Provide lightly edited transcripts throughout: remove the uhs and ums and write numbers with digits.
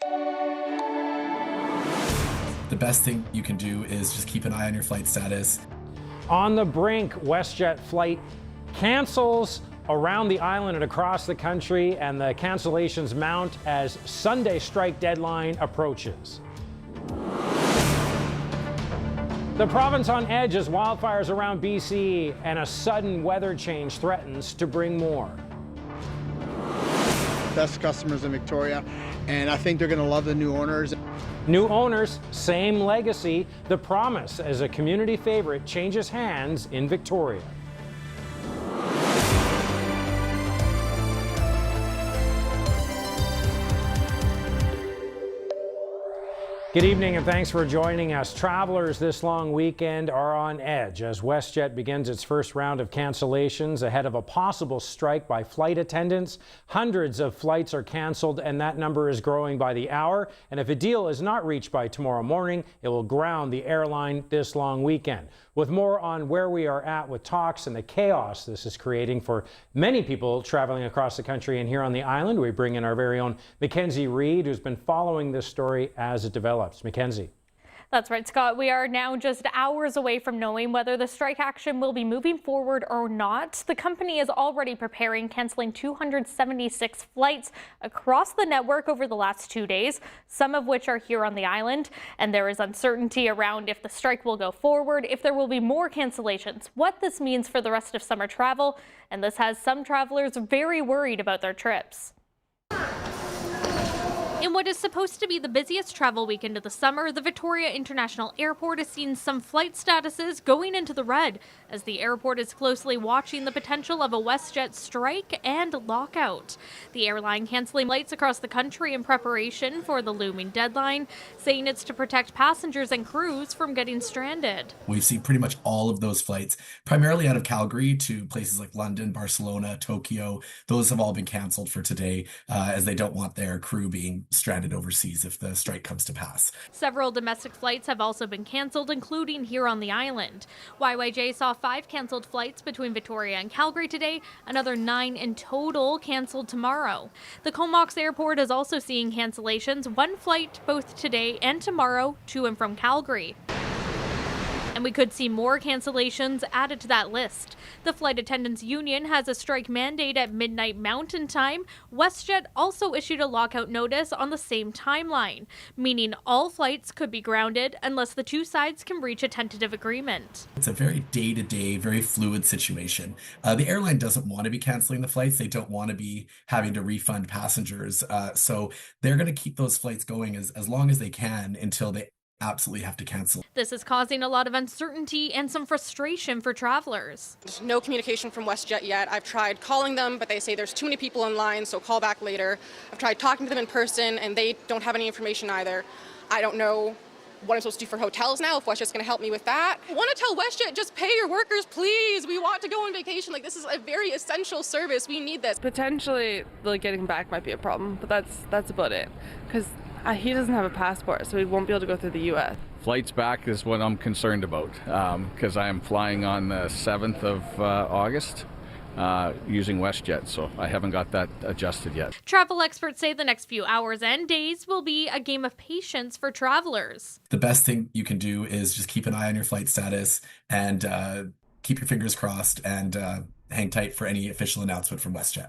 The best thing you can do is just keep an eye on your flight status. On the brink, WestJet flight cancels around the island and across the country, and the cancellations mount as Sunday strike deadline approaches. The province on edge as wildfires around BC, and a sudden weather change threatens to bring more. Best customers in Victoria, and I think they're going to love the new owners. New owners, same legacy. The promise as a community favorite changes hands in Victoria. Good evening and thanks for joining us. Travelers this long weekend are on edge as WestJet begins its first round of cancellations ahead of a possible strike by flight attendants. Hundreds of flights are canceled and that number is growing by the hour. And if a deal is not reached by tomorrow morning, it will ground the airline this long weekend. With more on where we are at with talks and the chaos this is creating for many people traveling across the country and here on the island, we bring in our very own Mackenzie Reid, who's been following this story as it develops. Mackenzie. That's right, Scott. We are now just hours away from knowing whether the strike action will be moving forward or not. The company is already preparing, canceling 276 flights across the network over the last 2 days, some of which are here on the island. And there is uncertainty around if the strike will go forward, if there will be more cancellations, what this means for the rest of summer travel. And this has some travelers very worried about their trips. In what is supposed to be the busiest travel weekend of the summer, the Victoria International Airport has seen some flight statuses going into the red as the airport is closely watching the potential of a WestJet strike and lockout. The airline canceling flights across the country in preparation for the looming deadline, saying it's to protect passengers and crews from getting stranded. We've seen pretty much all of those flights, primarily out of Calgary to places like London, Barcelona, Tokyo. Those have all been canceled for today as they don't want their crew being stranded overseas if the strike comes to pass. Several domestic flights have also been canceled, including here on the island. YYJ saw 5 canceled flights between Victoria and Calgary today, another 9 in total canceled tomorrow. The Comox Airport is also seeing cancellations, 1 flight both today and tomorrow to and from Calgary. And we could see more cancellations added to that list. The Flight Attendants Union has a strike mandate at midnight Mountain Time. WestJet also issued a lockout notice on the same timeline, meaning all flights could be grounded unless the two sides can reach a tentative agreement. It's a very day-to-day, very fluid situation. The airline doesn't want to be canceling the flights. They don't want to be having to refund passengers. So they're going to keep those flights going as long as they can until they absolutely have to cancel. This is causing a lot of uncertainty and some frustration for travelers. There's no communication from WestJet yet. I've tried calling them, but they say there's too many people in line, so call back later. I've tried talking to them in person, and they don't have any information either. I don't know what I'm supposed to do for hotels now, if WestJet's going to help me with that. I want to tell WestJet, just pay your workers, please. We want to go on vacation. Like, this is a very essential service. We need this. Potentially, getting back might be a problem, but that's about it. Because he doesn't have a passport, so he won't be able to go through the U.S. Flights back is what I'm concerned about because I am flying on the 7th of August using WestJet, so I haven't got that adjusted yet. Travel experts say the next few hours and days will be a game of patience for travelers. The best thing you can do is just keep an eye on your flight status and keep your fingers crossed and hang tight for any official announcement from WestJet.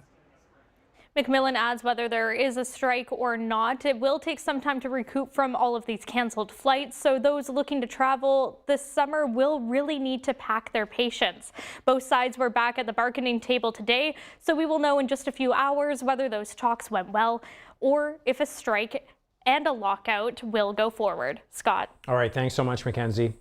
McMillan adds whether there is a strike or not, it will take some time to recoup from all of these canceled flights. So those looking to travel this summer will really need to pack their patience. Both sides were back at the bargaining table today, so we will know in just a few hours whether those talks went well or if a strike and a lockout will go forward. Scott. All right. Thanks so much, Mackenzie.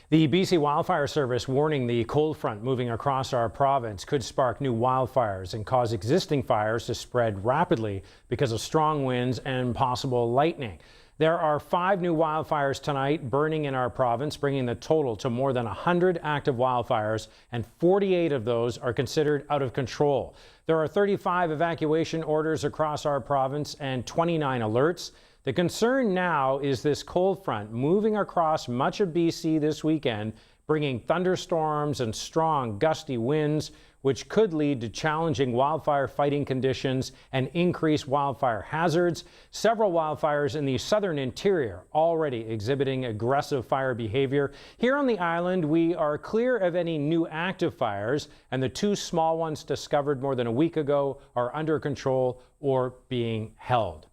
The BC Wildfire Service warning the cold front moving across our province could spark new wildfires and cause existing fires to spread rapidly because of strong winds and possible lightning. There are 5 new wildfires tonight burning in our province, bringing the total to more than 100 active wildfires, and 48 of those are considered out of control. There are 35 evacuation orders across our province and 29 alerts. The concern now is this cold front moving across much of BC this weekend, bringing thunderstorms and strong gusty winds, which could lead to challenging wildfire fighting conditions and increased wildfire hazards. Several wildfires in the southern interior already exhibiting aggressive fire behavior. Here on the island, we are clear of any new active fires, and the 2 small ones discovered more than a week ago are under control or being held.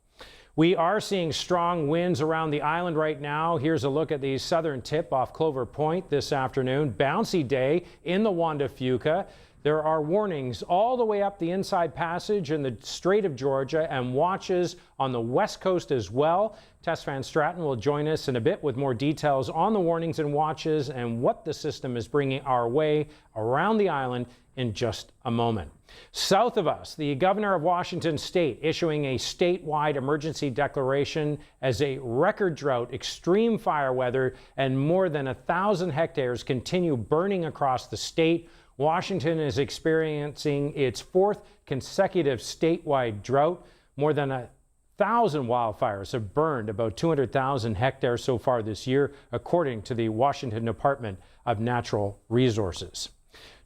We are seeing strong winds around the island right now. Here's a look at the southern tip off Clover Point this afternoon. Bouncy day in the Juan de Fuca. There are warnings all the way up the Inside Passage in the Strait of Georgia and watches on the west coast as well. Tess Van Straten will join us in a bit with more details on the warnings and watches and what the system is bringing our way around the island in just a moment. South of us, the governor of Washington state issuing a statewide emergency declaration as a record drought, extreme fire weather, and more than 1,000 hectares continue burning across the state. Washington is experiencing its 4th consecutive statewide drought. More than 1,000 wildfires have burned about 200,000 hectares so far this year, according to the Washington Department of Natural Resources.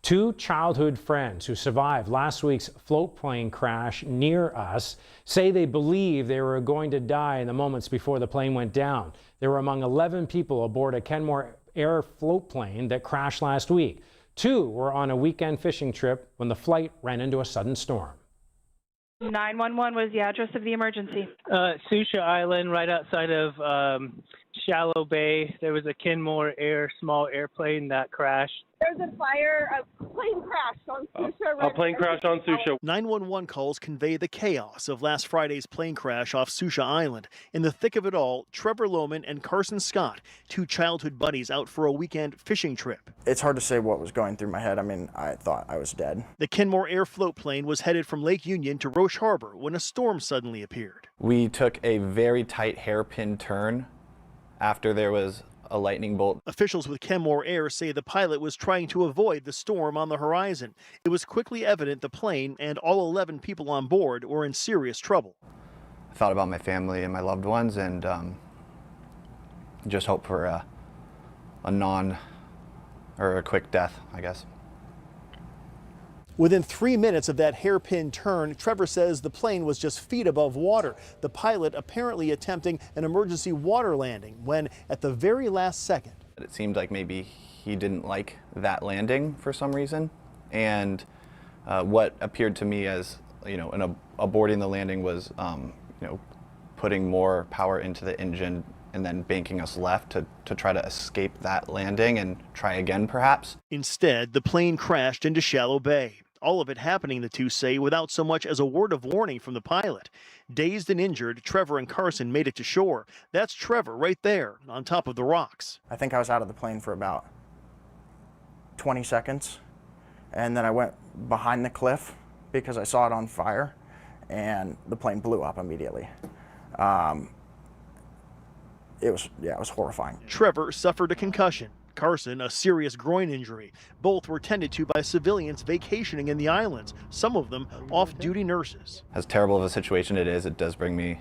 2 childhood friends who survived last week's float plane crash near us say they believe they were going to die in the moments before the plane went down. They were among 11 people aboard a Kenmore Air float plane that crashed last week. 2 were on a weekend fishing trip when the flight ran into a sudden storm. 911 was the address of the emergency. Susha Island, right outside of Shallow Bay. There was a Kenmore Air small airplane that crashed. There's a fire, a plane crashed on Susha. A plane crashed on Susha. 911 calls convey the chaos of last Friday's plane crash off Susha Island. In the thick of it all, Trevor Lohman and Carson Scott, 2 childhood buddies out for a weekend fishing trip. It's hard to say what was going through my head. I mean, I thought I was dead. The Kenmore Air float plane was headed from Lake Union to Roche Harbor when a storm suddenly appeared. We took a very tight hairpin turn after there was a lightning bolt. Officials with Kenmore Air say the pilot was trying to avoid the storm on the horizon. It was quickly evident the plane and all 11 people on board were in serious trouble. I thought about my family and my loved ones and just hope for a quick death, I guess. Within 3 minutes of that hairpin turn, Trevor says the plane was just feet above water. The pilot apparently attempting an emergency water landing when, at the very last second, it seemed like maybe he didn't like that landing for some reason. And what appeared to me as, aborting the landing was, putting more power into the engine and then banking us left to try to escape that landing and try again, perhaps. Instead, the plane crashed into Shallow Bay. All of it happening, the 2 say, without so much as a word of warning from the pilot. Dazed and injured, Trevor and Carson made it to shore. That's Trevor right there on top of the rocks. I think I was out of the plane for about 20 seconds. And then I went behind the cliff because I saw it on fire and the plane blew up immediately. It was horrifying. Trevor suffered a concussion. Carson, a serious groin injury. Both were tended to by civilians vacationing in the islands, some of them off-duty nurses. As terrible of a situation it is, it does bring me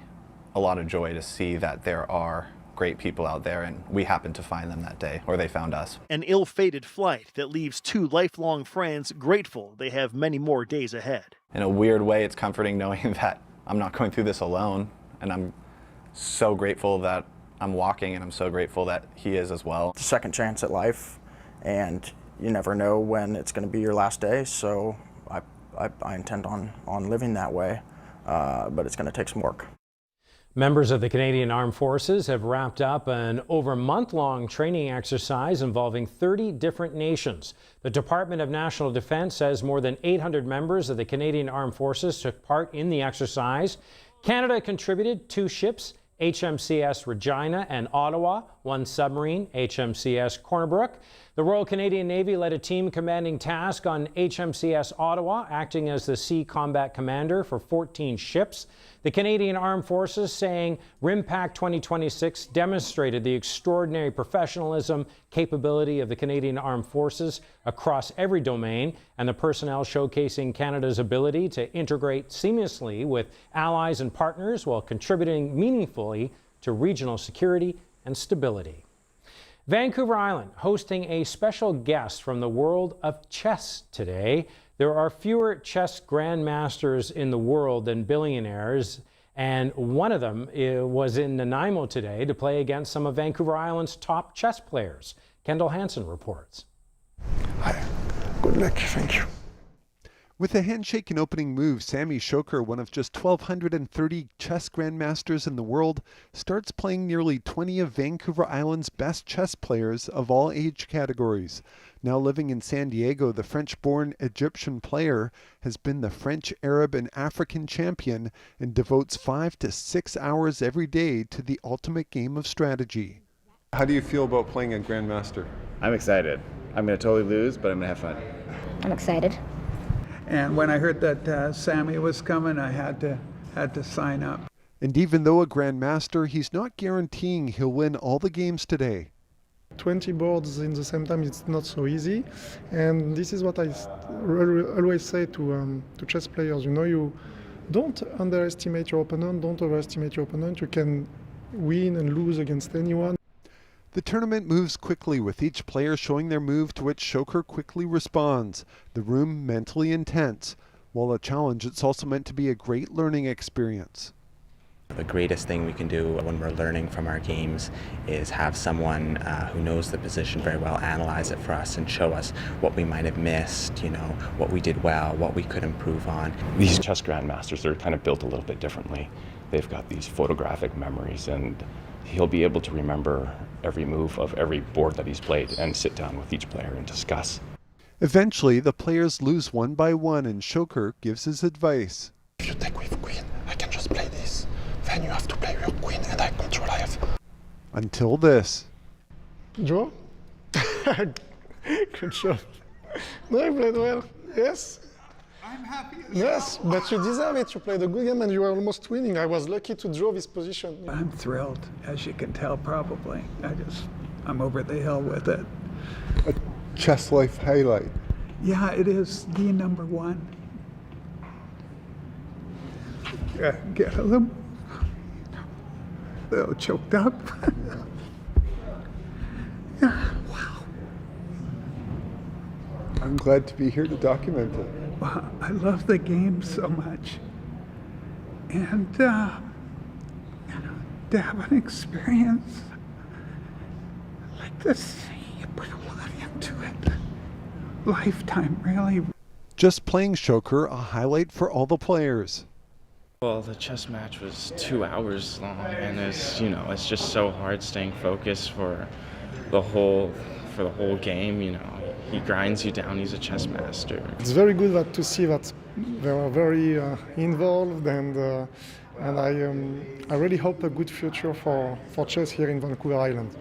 a lot of joy to see that there are great people out there, and we happened to find them that day, or they found us. An ill-fated flight that leaves 2 lifelong friends grateful they have many more days ahead. In a weird way, it's comforting knowing that I'm not going through this alone, and I'm so grateful that I'm walking, and I'm so grateful that he is as well. It's a second chance at life, and you never know when it's going to be your last day, so I intend on living that way, but it's going to take some work. Members of the Canadian Armed Forces have wrapped up an over month-long training exercise involving 30 different nations. The Department of National Defence says more than 800 members of the Canadian Armed Forces took part in the exercise. Canada contributed 2 ships, HMCS Regina and Ottawa, 1 submarine, HMCS Corner Brook. The Royal Canadian Navy led a team commanding task on HMCS Ottawa, acting as the Sea Combat Commander for 14 ships. The Canadian Armed Forces saying RIMPAC 2026 demonstrated the extraordinary professionalism, capability of the Canadian Armed Forces across every domain, and the personnel showcasing Canada's ability to integrate seamlessly with allies and partners while contributing meaningfully to regional security and stability. Vancouver Island hosting a special guest from the world of chess today. There are fewer chess grandmasters in the world than billionaires, and one of them was in Nanaimo today to play against some of Vancouver Island's top chess players. Kendall Hansen reports. Hi, good luck, thank you. With a handshake and opening move, Sammy Shoker, one of just 1,230 chess grandmasters in the world, starts playing nearly 20 of Vancouver Island's best chess players of all age categories. Now living in San Diego, the French-born Egyptian player has been the French, Arab, and African champion and devotes 5 to 6 hours every day to the ultimate game of strategy. How do you feel about playing a grandmaster? I'm excited. I'm going to totally lose, but I'm going to have fun. I'm excited. And when I heard that Sammy was coming, I had to sign up. And even though a grandmaster, he's not guaranteeing he'll win all the games today. 20 boards in the same time, it's not so easy. And this is what I always say to chess players. You know, you don't underestimate your opponent, don't overestimate your opponent. You can win and lose against anyone. The tournament moves quickly, with each player showing their move, to which Shoker quickly responds. The room mentally intense. While a challenge, it's also meant to be a great learning experience. The greatest thing we can do when we're learning from our games is have someone who knows the position very well analyze it for us and show us what we might have missed, you know, what we did well, what we could improve on. These chess grandmasters, they're kind of built a little bit differently. They've got these photographic memories, and he'll be able to remember every move of every board that he's played and sit down with each player and discuss. Eventually, the players lose one by one, and Shoker gives his advice. If you take with queen, I can just play this. Then you have to play your queen, and I control IF. Until this. Draw? Good job. No, you played well. Yes. I'm happy. Yes, but you deserve it. You played a good game and you were almost winning. I was lucky to draw this position. I'm thrilled, as you can tell probably. I'm over the hill with it. A chess life highlight. Yeah, it is the number one. Get a little choked up. Yeah, wow. I'm glad to be here to document it. Well, I love the game so much. And, to have an experience like this, you put a lot into it. Lifetime, really. Just playing Shoker, a highlight for all the players. Well, the chess match was 2 hours long, and it's just so hard staying focused for the whole game. You know, he grinds you down. He's a chess master. It's very good to see that they are very involved, and I really hope a good future for chess here in Vancouver Island.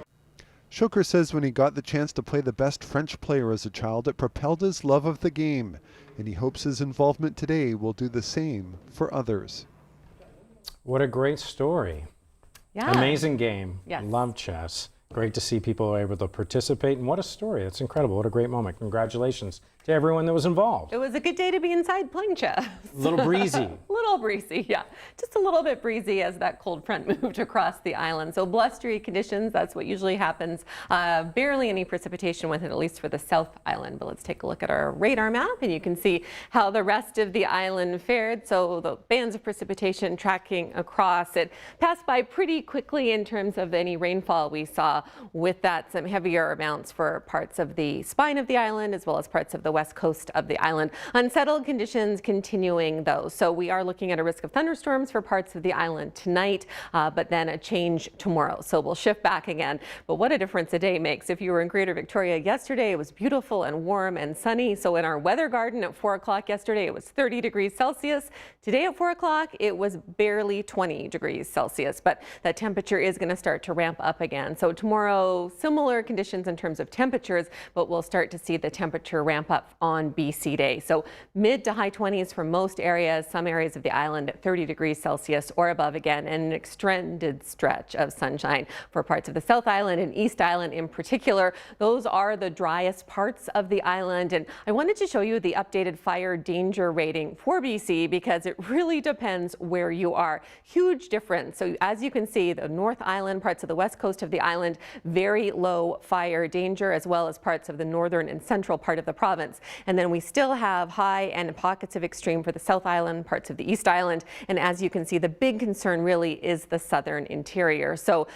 Shoker says when he got the chance to play the best French player as a child, it propelled his love of the game, and he hopes his involvement today will do the same for others. What a great story. Yeah. Amazing game. Yes. Love chess. Great to see people are able to participate, and what a story. That's incredible. What a great moment. Congratulations to everyone that was involved. It was a good day to be inside playing chess. A little breezy. A little breezy, yeah. Just a little bit breezy as that cold front moved across the island. So blustery conditions, that's what usually happens. Barely any precipitation with it, at least for the South Island. But let's take a look at our radar map, and you can see how the rest of the island fared. So the bands of precipitation tracking across. It passed by pretty quickly in terms of any rainfall we saw. With that, some heavier amounts for parts of the spine of the island as well as parts of the west coast of the island. Unsettled conditions continuing though. So we are looking at a risk of thunderstorms for parts of the island tonight, but then a change tomorrow. So we'll shift back again. But what a difference a day makes. If you were in Greater Victoria yesterday, it was beautiful and warm and sunny. So in our weather garden at 4 o'clock yesterday, it was 30 degrees Celsius. Today at 4 o'clock, it was barely 20 degrees Celsius, but that temperature is going to start to ramp up again. So tomorrow, similar conditions in terms of temperatures, but we'll start to see the temperature ramp up tough on BC Day. So mid to high 20s for most areas, some areas of the island at 30 degrees Celsius or above again, and an extended stretch of sunshine for parts of the South Island and East Island in particular. Those are the driest parts of the island. And I wanted to show you the updated fire danger rating for BC because it really depends where you are. Huge difference. So as you can see, the North Island, parts of the west coast of the island, very low fire danger, as well as parts of the northern and central part of the province. And then we still have high and pockets of extreme for the South Island, parts of the East Island. And as you can see, the big concern really is the southern interior. So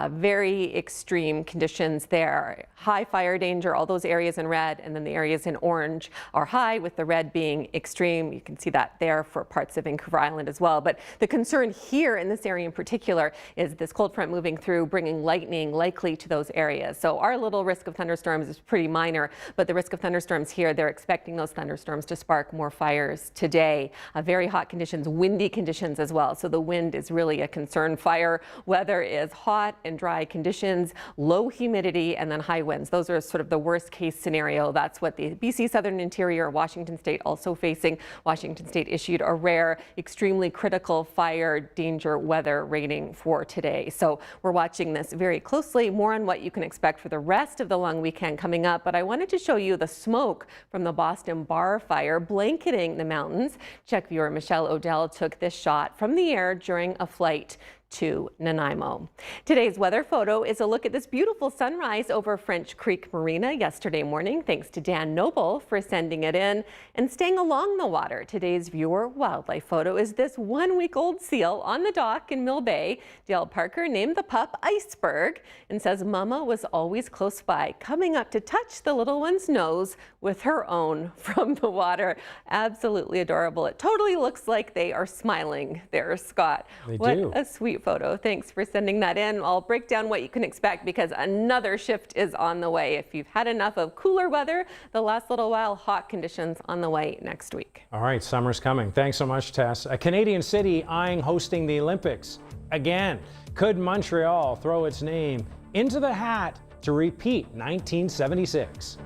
very extreme conditions there. High fire danger, all those areas in red, and then the areas in orange are high, with the red being extreme. You can see that there for parts of Vancouver Island as well. But the concern here in this area in particular is this cold front moving through, bringing lightning likely to those areas. So our little risk of thunderstorms is pretty minor, but the risk of thunderstorms here, they're expecting those thunderstorms to spark more fires today. Very hot conditions, windy conditions as well. So the wind is really a concern. Fire weather is hot and dry conditions, low humidity, and then high winds. Those are sort of the worst case scenario. That's what the BC Southern Interior, Washington State also facing. Washington State issued a rare, extremely critical fire danger weather rating for today. So we're watching this very closely. More on what you can expect for the rest of the long weekend coming up. But I wanted to show you the smoke from the Boston Bar fire blanketing the mountains. CHEK viewer Michelle Odell took this shot from the air during a flight to Nanaimo. Today's weather photo is a look at this beautiful sunrise over French Creek Marina yesterday morning. Thanks to Dan Noble for sending it in and staying along the water. Today's viewer wildlife photo is this 1-week-old seal on the dock in Mill Bay. Dale Parker named the pup Iceberg and says Mama was always close by, coming up to touch the little one's nose with her own from the water. Absolutely adorable. It totally looks like they are smiling there, Scott. They what do. A sweet photo. Thanks for sending that in. I'll break down what you can expect because another shift is on the way. If you've had enough of cooler weather the last little while, hot conditions on the way next week. All right, summer's coming. Thanks so much, Tess. A Canadian city eyeing hosting the Olympics again. Could Montreal throw its name into the hat to repeat 1976?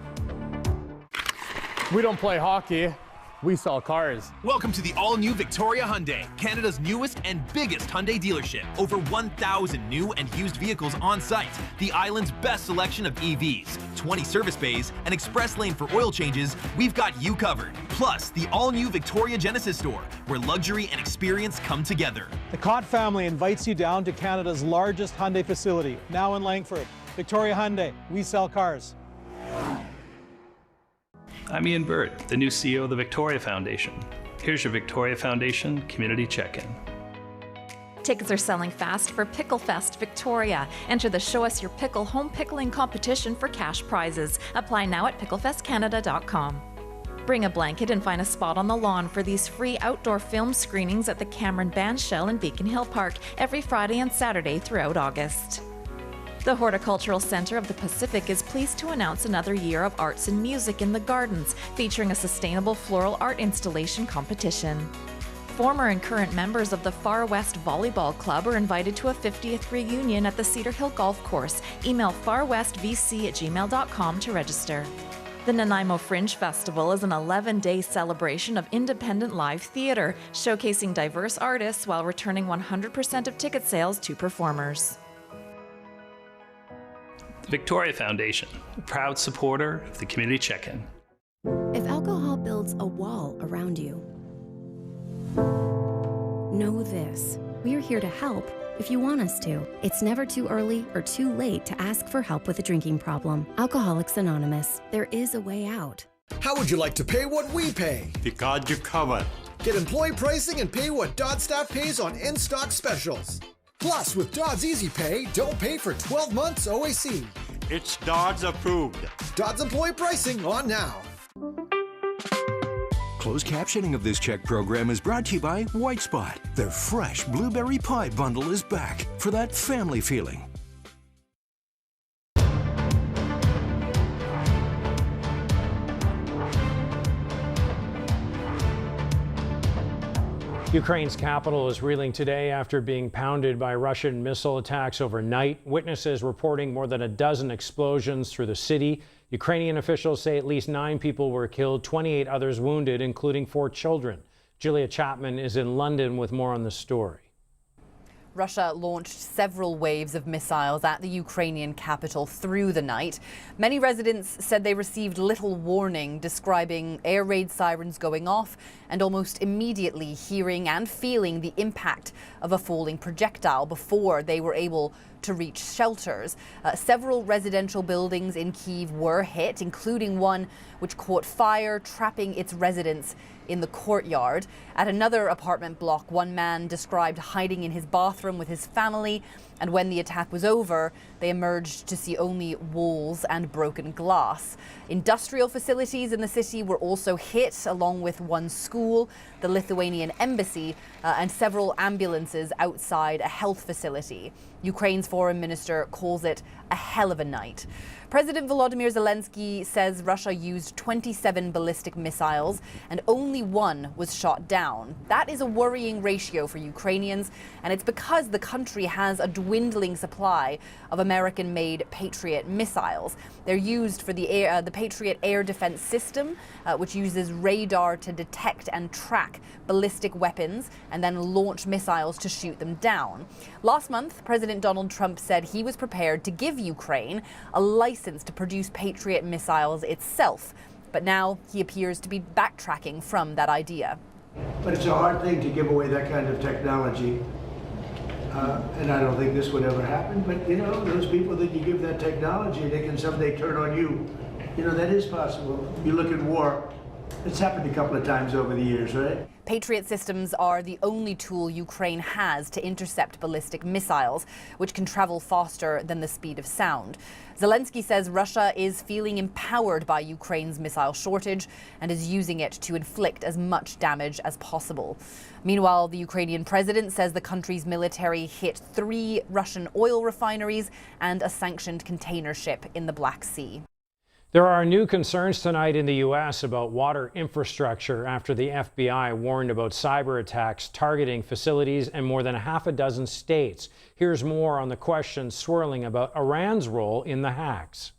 We don't play hockey. We sell cars. Welcome to the all-new Victoria Hyundai, Canada's newest and biggest Hyundai dealership. Over 1,000 new and used vehicles on site. The island's best selection of EVs, 20 service bays, an express lane for oil changes. We've got you covered. Plus, the all-new Victoria Genesis store, where luxury and experience come together. The Cott family invites you down to Canada's largest Hyundai facility, now in Langford. Victoria Hyundai, we sell cars. I'm Ian Bird, the new CEO of the Victoria Foundation. Here's your Victoria Foundation Community Check-in. Tickets are selling fast for Pickle Fest Victoria. Enter the Show Us Your Pickle home pickling competition for cash prizes. Apply now at picklefestcanada.com. Bring a blanket and find a spot on the lawn for these free outdoor film screenings at the Cameron Bandshell in Beacon Hill Park every Friday and Saturday throughout August. The Horticultural Centre of the Pacific is pleased to announce another year of arts and music in the gardens, featuring a sustainable floral art installation competition. Former and current members of the Far West Volleyball Club are invited to a 50th reunion at the Cedar Hill Golf Course. Email farwestvc@gmail.com to register. The Nanaimo Fringe Festival is an 11-day celebration of independent live theatre, showcasing diverse artists while returning 100% of ticket sales to performers. The Victoria Foundation, a proud supporter of the Community Check-in. If alcohol builds a wall around you, know this. We're here to help if you want us to. It's never too early or too late to ask for help with a drinking problem. Alcoholics Anonymous. There is a way out. How would you like to pay what we pay? We got you covered. Get employee pricing and pay what Dodd staff pays on in-stock specials. Plus, with Dodd's Easy Pay, don't pay for 12 months OAC. It's Dodd's approved. Dodd's employee pricing on now. Closed captioning of this CHEK program is brought to you by White Spot. Their fresh blueberry pie bundle is back for that family feeling. Ukraine's capital is reeling today after being pounded by Russian missile attacks overnight. Witnesses reporting more than a dozen explosions through the city. Ukrainian officials say at least 9 people were killed, 28 others wounded, including 4 children. Julia Chapman is in London with more on the story. Russia launched several waves of missiles at the Ukrainian capital through the night. Many residents said they received little warning, describing air raid sirens going off and almost immediately hearing and feeling the impact of a falling projectile before they were able to reach shelters. Several residential buildings in Kyiv were hit, including one which caught fire, trapping its residents in the courtyard. At another apartment block, one man described hiding in his bathroom with his family, and when the attack was over, they emerged to see only walls and broken glass. Industrial facilities in the city were also hit, along with one school, the Lithuanian embassy, and several ambulances outside a health facility. Ukraine's foreign minister calls it a hell of a night. President Volodymyr Zelensky says Russia used 27 ballistic missiles and only one was shot down. That is a worrying ratio for Ukrainians, and it's because the country has a dwindling supply of American-made Patriot missiles. They're used for the Patriot air defense system, which uses radar to detect and track ballistic weapons and then launch missiles to shoot them down. Last month, President Donald Trump said he was prepared to give Ukraine a license to produce Patriot missiles itself. But now he appears to be backtracking from that idea. But it's a hard thing to give away that kind of technology. And I don't think this would ever happen. But, you know, those people that you give that technology, they can someday turn on you. You know, that is possible. You look at war. It's happened a couple of times over the years, right? Patriot systems are the only tool Ukraine has to intercept ballistic missiles, which can travel faster than the speed of sound. Zelensky says Russia is feeling empowered by Ukraine's missile shortage and is using it to inflict as much damage as possible. Meanwhile, the Ukrainian president says the country's military hit 3 Russian oil refineries and a sanctioned container ship in the Black Sea. There are new concerns tonight in the U.S. about water infrastructure after the FBI warned about cyber attacks targeting facilities in more than half a dozen states. Here's more on the questions swirling about Iran's role in the hacks.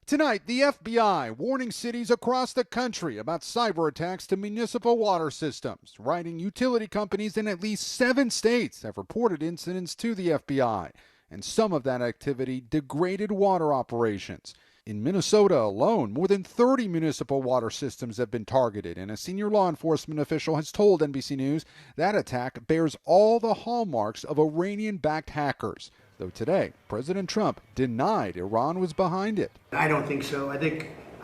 Tonight, the FBI warning cities across the country about cyber attacks to municipal water systems, writing utility companies in at least 7 states have reported incidents to the FBI, and some of that activity degraded water operations. In Minnesota alone, more than 30 municipal water systems have been targeted, and a senior law enforcement official has told NBC News that attack bears all the hallmarks of Iranian-backed hackers. Though today, President Trump denied Iran was behind it. I don't think so. I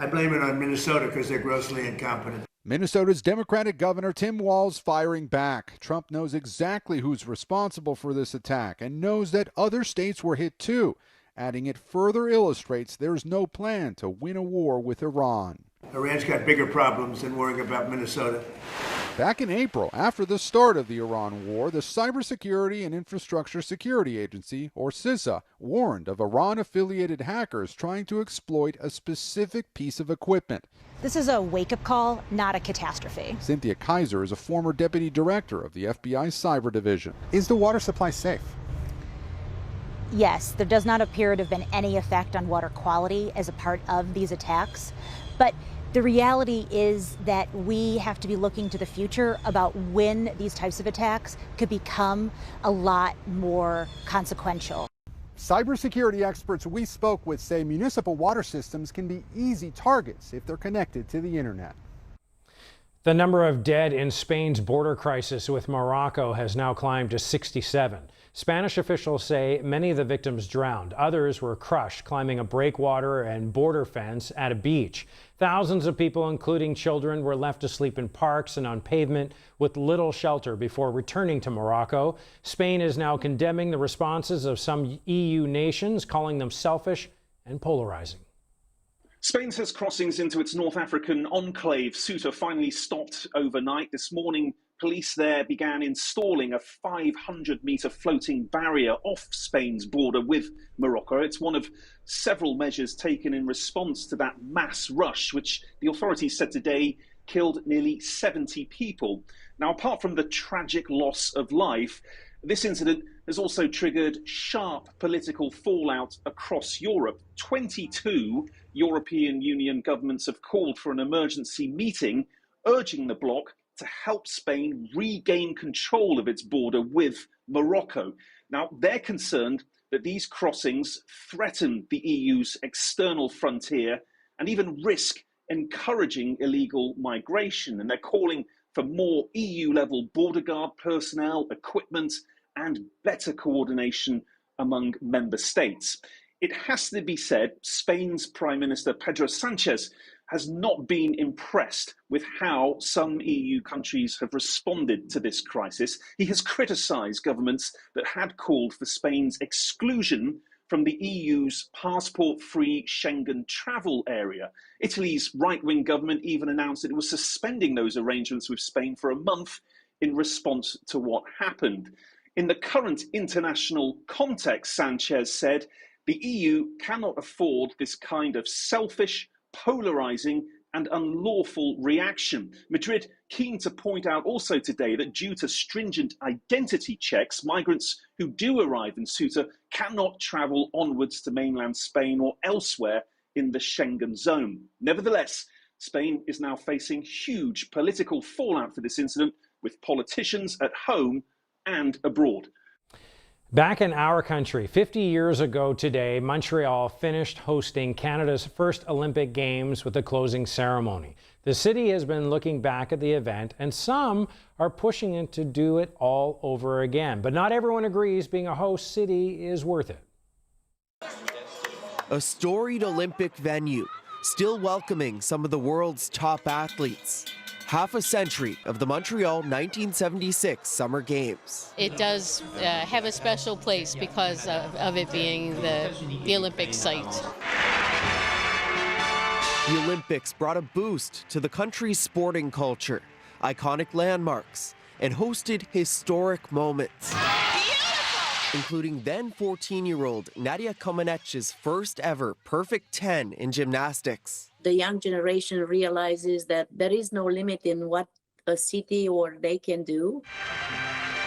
blame it on Minnesota because they're grossly incompetent. Minnesota's Democratic Governor Tim Walz firing back. Trump knows exactly who's responsible for this attack and knows that other states were hit too, adding it further illustrates there's no plan to win a war with Iran. Iran's got bigger problems than worrying about Minnesota. Back in April, after the start of the Iran war, the Cybersecurity and Infrastructure Security Agency, or CISA, warned of Iran-affiliated hackers trying to exploit a specific piece of equipment. This is a wake-up call, not a catastrophe. Cynthia Kaiser is a former deputy director of the FBI's cyber division. Is the water supply safe? Yes, there does not appear to have been any effect on water quality as a part of these attacks. But the reality is that we have to be looking to the future about when these types of attacks could become a lot more consequential. Cybersecurity experts we spoke with say municipal water systems can be easy targets if they're connected to the internet. The number of dead in Spain's border crisis with Morocco has now climbed to 67. Spanish officials say many of the victims drowned. Others were crushed climbing a breakwater and border fence at a beach. Thousands of people, including children, were left to sleep in parks and on pavement with little shelter before returning to Morocco. Spain is now condemning the responses of some EU nations, calling them selfish and polarizing. Spain says crossings into its North African enclave, Ceuta, finally stopped overnight. This morning, police there began installing a 500-metre floating barrier off Spain's border with Morocco. It's one of several measures taken in response to that mass rush, which the authorities said today killed nearly 70 people. Now, apart from the tragic loss of life, this incident has also triggered sharp political fallout across Europe. 22 European Union governments have called for an emergency meeting, urging the bloc to help Spain regain control of its border with Morocco. Now, they're concerned that these crossings threaten the EU's external frontier and even risk encouraging illegal migration. And they're calling for more EU-level border guard personnel, equipment, and better coordination among member states. It has to be said, Spain's Prime Minister Pedro Sánchez has not been impressed with how some EU countries have responded to this crisis. He has criticised governments that had called for Spain's exclusion from the EU's passport-free Schengen travel area. Italy's right-wing government even announced that it was suspending those arrangements with Spain for a month in response to what happened. In the current international context, Sánchez said, the EU cannot afford this kind of selfish, polarising and unlawful reaction. Madrid keen to point out also today that due to stringent identity checks, migrants who do arrive in Ceuta cannot travel onwards to mainland Spain or elsewhere in the Schengen zone. Nevertheless, Spain is now facing huge political fallout for this incident, with politicians at home and abroad. Back in our country, 50 years ago today, Montreal finished hosting Canada's first Olympic Games with a closing ceremony. The city has been looking back at the event, and some are pushing it to do it all over again. But not everyone agrees being a host city is worth it. A storied Olympic venue, still welcoming some of the world's top athletes. Half a century of the Montreal 1976 Summer Games. It does have a special place because of it being the Olympic site. The Olympics brought a boost to the country's sporting culture, iconic landmarks, and hosted historic moments. Including then 14-year-old Nadia Comaneci's first ever perfect 10 in gymnastics. The young generation realizes that there is no limit in what a city or they can do.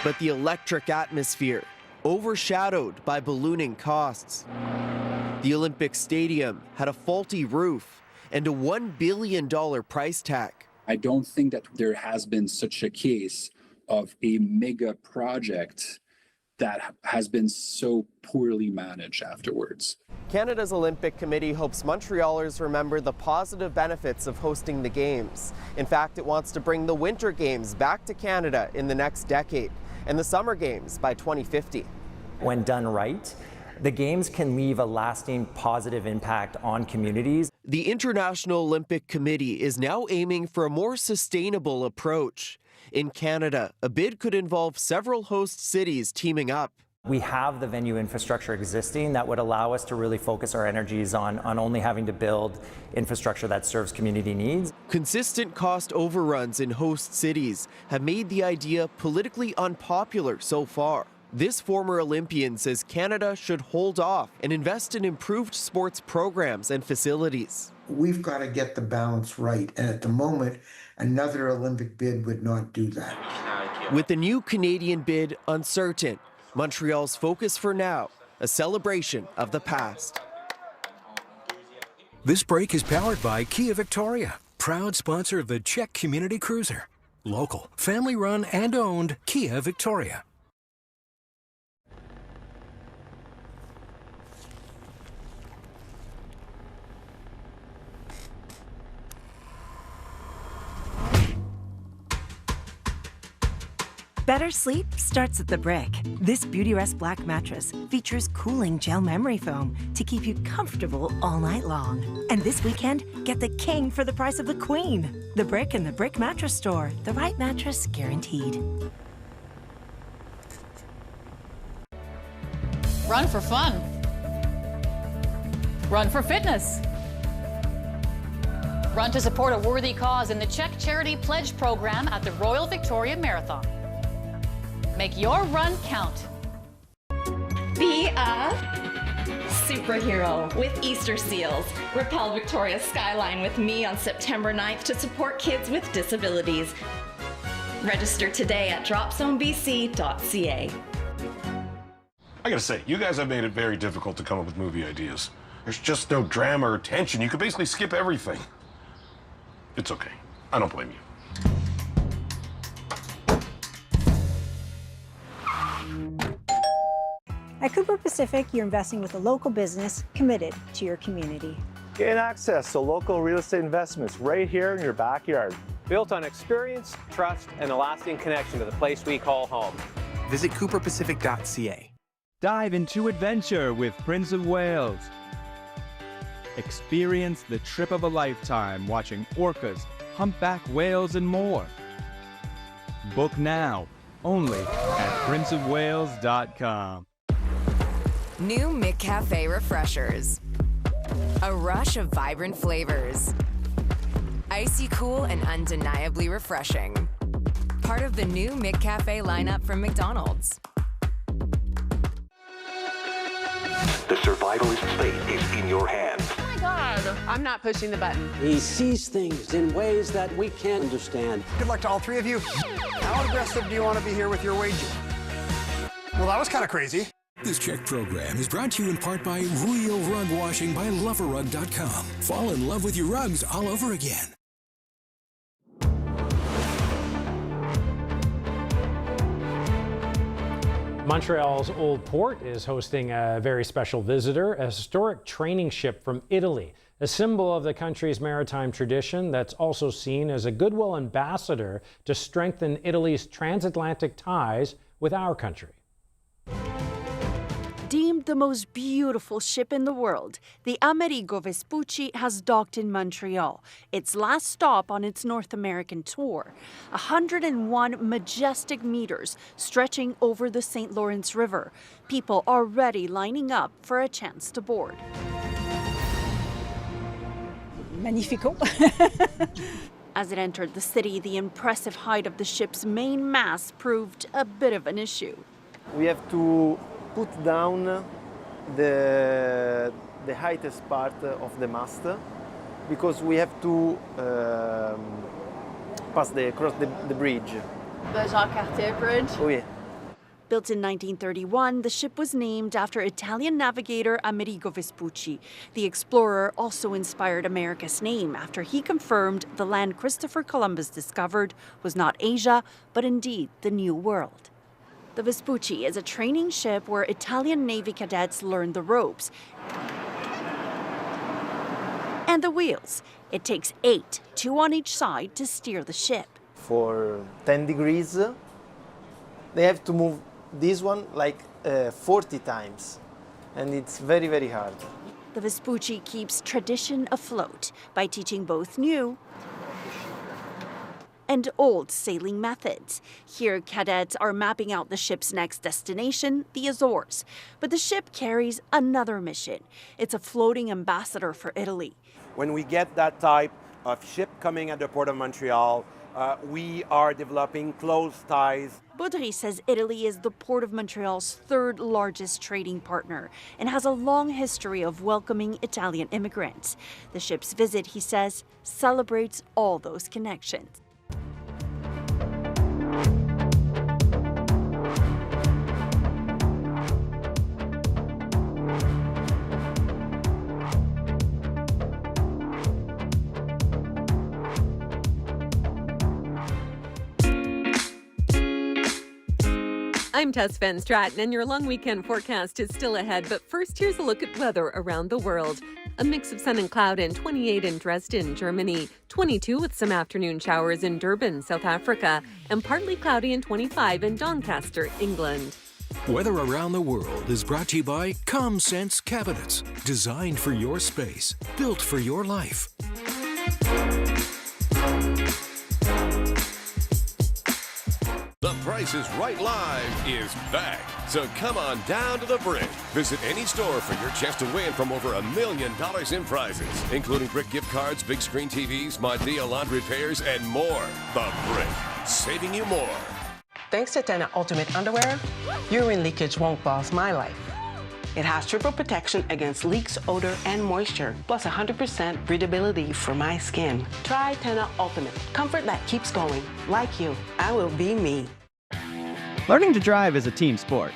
But the electric atmosphere, overshadowed by ballooning costs. The Olympic Stadium had a faulty roof and a $1 billion price tag. I don't think that there has been such a case of a mega project that has been so poorly managed afterwards. Canada's Olympic Committee hopes Montrealers remember the positive benefits of hosting the Games. In fact, it wants to bring the Winter Games back to Canada in the next decade and the Summer Games by 2050. When done right, the Games can leave a lasting positive impact on communities. The International Olympic Committee is now aiming for a more sustainable approach. In Canada, a bid could involve several host cities teaming up. We have the venue infrastructure existing that would allow us to really focus our energies on only having to build infrastructure that serves community needs. Consistent cost overruns in host cities have made the idea politically unpopular so far. This former Olympian says Canada should hold off and invest in improved sports programs and facilities. We've got to get the balance right, and at the moment, another Olympic bid would not do that. With the new Canadian bid uncertain, Montreal's focus for now, a celebration of the past. This break is powered by Kia Victoria, proud sponsor of the CHEK Community Cruiser. Local, family-run and owned Kia Victoria. Better sleep starts at the Brick. This Beautyrest Black mattress features cooling gel memory foam to keep you comfortable all night long. And this weekend, get the king for the price of the queen. The Brick and the Brick Mattress Store. The right mattress guaranteed. Run for fun. Run for fitness. Run to support a worthy cause in the CHEK Charity Pledge Program at the Royal Victoria Marathon. Make your run count. Be a super superhero with Easter seals. Rappel Victoria's skyline with me on September 9th to support kids with disabilities. Register today at dropzonebc.ca. I gotta say, you guys have made it very difficult to come up with movie ideas. There's just no drama or tension. You could basically skip everything. It's okay. I don't blame you. At Cooper Pacific, you're investing with a local business committed to your community. Gain access to local real estate investments right here in your backyard. Built on experience, trust, and a lasting connection to the place we call home. Visit cooperpacific.ca. Dive into adventure with Prince of Wales. Experience the trip of a lifetime watching orcas, humpback whales, and more. Book now, only at princeofwales.com. New McCafe Refreshers. A rush of vibrant flavors. Icy cool and undeniably refreshing. Part of the new McCafe lineup from McDonald's. The survivalist fate is in your hands. Oh my God, I'm not pushing the button. He sees things in ways that we can't understand. Good luck to all three of you. How aggressive do you want to be here with your wager? Well, that was kind of crazy. This CHEK program is brought to you in part by Real Rug Washing by LoverRug.com. Fall in love with your rugs all over again. Montreal's Old Port is hosting a very special visitor, a historic training ship from Italy, a symbol of the country's maritime tradition that's also seen as a goodwill ambassador to strengthen Italy's transatlantic ties with our country. Deemed the most beautiful ship in the world, the Amerigo Vespucci has docked in Montreal, its last stop on its North American tour. 101 majestic meters stretching over the St. Lawrence River. People already lining up for a chance to board. Magnifico. As it entered the city, the impressive height of the ship's main mast proved a bit of an issue. We have to put down the highest part of the mast because we have to cross the bridge. The Jacques Cartier Bridge? Oui. Built in 1931, the ship was named after Italian navigator Amerigo Vespucci. The explorer also inspired America's name after he confirmed the land Christopher Columbus discovered was not Asia, but indeed the New World. The Vespucci is a training ship where Italian Navy cadets learn the ropes and the wheels. It takes 8, 2 on each side, to steer the ship. For 10 degrees, they have to move this one like 40 times, and it's very, very hard. The Vespucci keeps tradition afloat by teaching both new and old sailing methods. Here, cadets are mapping out the ship's next destination, the Azores. But the ship carries another mission. It's a floating ambassador for Italy. When we get that type of ship coming at the Port of Montreal, we are developing close ties. Baudry says Italy is the Port of Montreal's third largest trading partner and has a long history of welcoming Italian immigrants. The ship's visit, he says, celebrates all those connections. I'm Tess Van Stratton, and your long weekend forecast is still ahead. But first, here's a look at weather around the world. A mix of sun and cloud and 28 in Dresden, Germany. 22 with some afternoon showers in Durban, South Africa. And partly cloudy and 25 in Doncaster, England. Weather around the world is brought to you by ComSense Cabinets. Designed for your space, built for your life. The Price is Right Live is back, so come on down to the Brick. Visit any store for your chance to win from over $1 million in prizes, including Brick gift cards, big screen TVs, Modea laundry repairs, and more. The Brick, saving you more. Thanks to Tena Ultimate Underwear, urine leakage won't boss my life. It has triple protection against leaks, odor, and moisture, plus 100% breathability for my skin. Try Tena Ultimate. Comfort that keeps going. Like you, I will be me. Learning to drive is a team sport.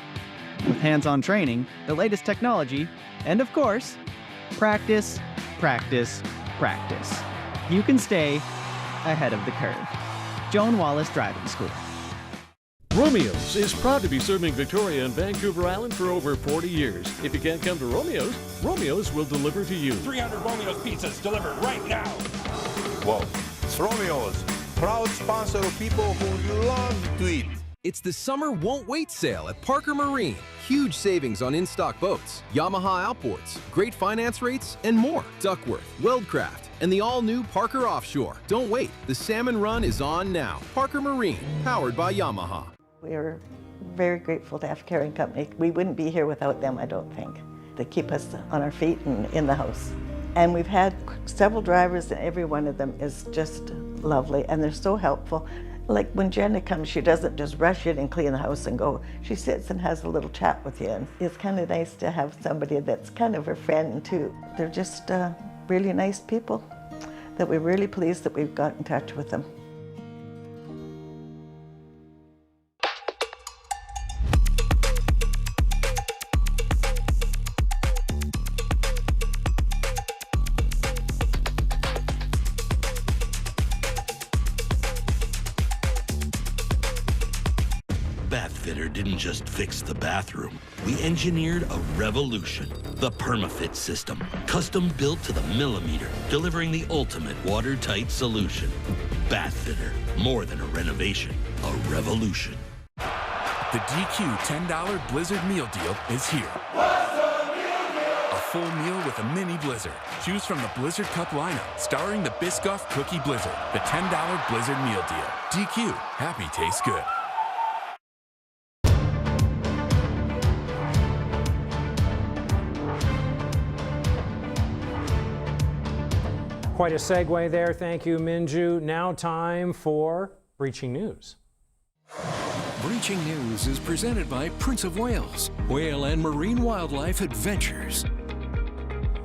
With hands-on training, the latest technology, and of course, practice, practice, practice. You can stay ahead of the curve. Joan Wallace Driving School. Romeo's is proud to be serving Victoria and Vancouver Island for over 40 years. If you can't come to Romeo's, Romeo's will deliver to you. 300 Romeo's pizzas delivered right now. Whoa, it's Romeo's, proud sponsor of people who love to eat. It's the Summer Won't Wait sale at Parker Marine. Huge savings on in-stock boats, Yamaha outboards, great finance rates, and more. Duckworth, Weldcraft, and the all-new Parker Offshore. Don't wait, the salmon run is on now. Parker Marine, powered by Yamaha. We are very grateful to have Carrying Company. We wouldn't be here without them, I don't think. They keep us on our feet and in the house. And we've had several drivers, and every one of them is just lovely, and they're so helpful. Like when Jenna comes, she doesn't just rush in and clean the house and go. She sits and has a little chat with you. And it's kind of nice to have somebody that's kind of a friend too. They're just really nice people that we're really pleased that we've got in touch with them. Didn't just fix the bathroom. We engineered a revolution. The PermaFit system, custom built to the millimeter, delivering the ultimate watertight solution. Bathfitter, more than a renovation, a revolution. The DQ $10 Blizzard meal deal is here. A full meal with a mini Blizzard. Choose from the Blizzard Cup lineup, starring the Biscoff Cookie Blizzard. The $10 Blizzard meal deal. DQ, happy tastes good. Quite a segue there. Thank you, Minju. Now time for Breaching News. Breaching News is presented by Prince of Wales, Whale and Marine Wildlife Adventures.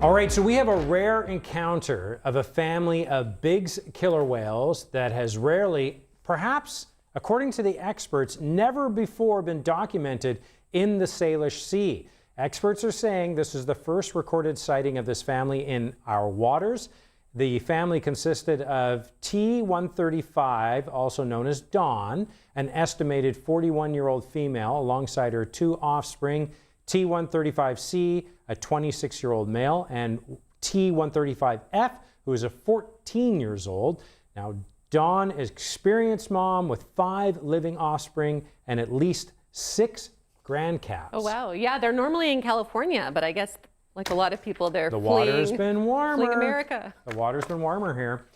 All right, so we have a rare encounter of a family of Biggs killer whales that has rarely, perhaps, according to the experts, never before been documented in the Salish Sea. Experts are saying this is the first recorded sighting of this family in our waters. The family consisted of T-135, also known as Dawn, an estimated 41-year-old female, alongside her two offspring, T-135C, a 26-year-old male, and T-135F, who is a 14 years old. Now, Dawn is an experienced mom with 5 living offspring and at least 6 grandcalves. Oh, wow. Yeah, they're normally in California, but I guess like a lot of people, they're the water's been warmer. Fleeing America. The water's been warmer here.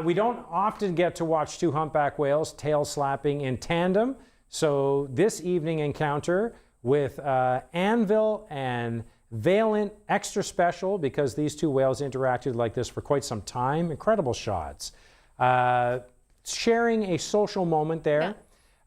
We don't often get to watch 2 humpback whales tail slapping in tandem. So this evening encounter with Anvil and Valent, extra special because these 2 whales interacted like this for quite some time. Incredible shots. Sharing a social moment there.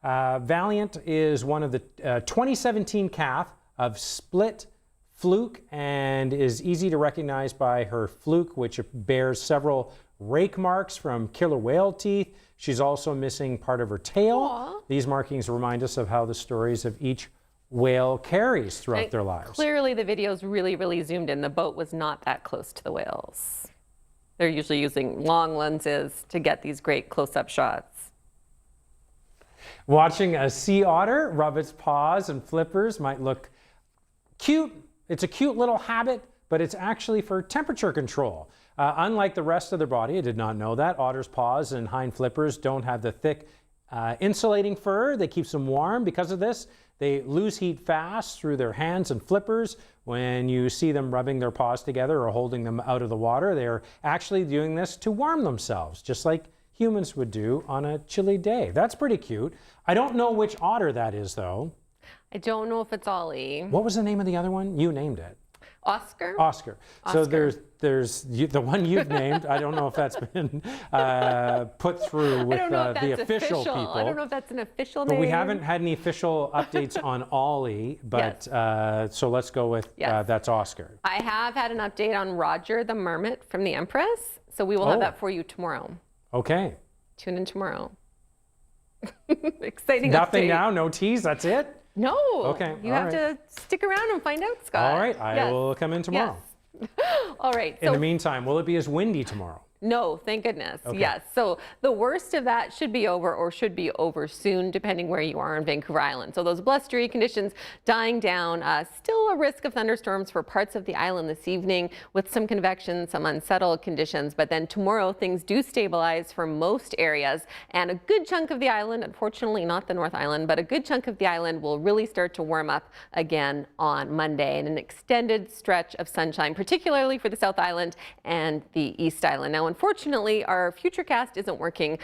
Yeah. Valiant is one of the 2017 calf of split fluke and is easy to recognize by her fluke, which bears several rake marks from killer whale teeth. She's also missing part of her tail. Aww. These markings remind us of how the stories of each whale carries throughout their lives. Clearly the video's really zoomed in. The boat was not that close to the whales. They're usually using long lenses to get these great close-up shots. Watching a sea otter rub its paws and flippers might look cute. It's a cute little habit, but it's actually for temperature control. Unlike the rest of their body, I did not know that, otters' paws and hind flippers don't have the thick insulating fur that keeps them warm. Because of this, they lose heat fast through their hands and flippers. When you see them rubbing their paws together or holding them out of the water, they're actually doing this to warm themselves, just like humans would do on a chilly day. That's pretty cute. I don't know which otter that is, though. I don't know if it's Ollie. What was the name of the other one? You named it. Oscar? Oscar. So there's the one you've named. I don't know if that's been put through with the official people. I don't know if that's an official name. But we name. haven't had any official updates on Ollie, but so let's go with that's Oscar. I have had an update on Roger the Marmot from the Empress, so we will have that for you tomorrow. Okay. Tune in tomorrow. Exciting Nothing update. Now, no tease, that's it? No. Okay. You have to stick around and find out, Scott. All right, I will come in tomorrow. Yes. All right. In the meantime, will it be as windy tomorrow? No, thank goodness. Okay. Yes. So the worst of that should be over, or should be over soon, depending where you are on Vancouver Island. So those blustery conditions dying down. Still a risk of thunderstorms for parts of the island this evening with some convection, some unsettled conditions. But then tomorrow things do stabilize for most areas, and a good chunk of the island, unfortunately not the North Island, but a good chunk of the island will really start to warm up again on Monday, and an extended stretch of sunshine, particularly for the South Island and the East Island. Now, unfortunately, our Futurecast isn't working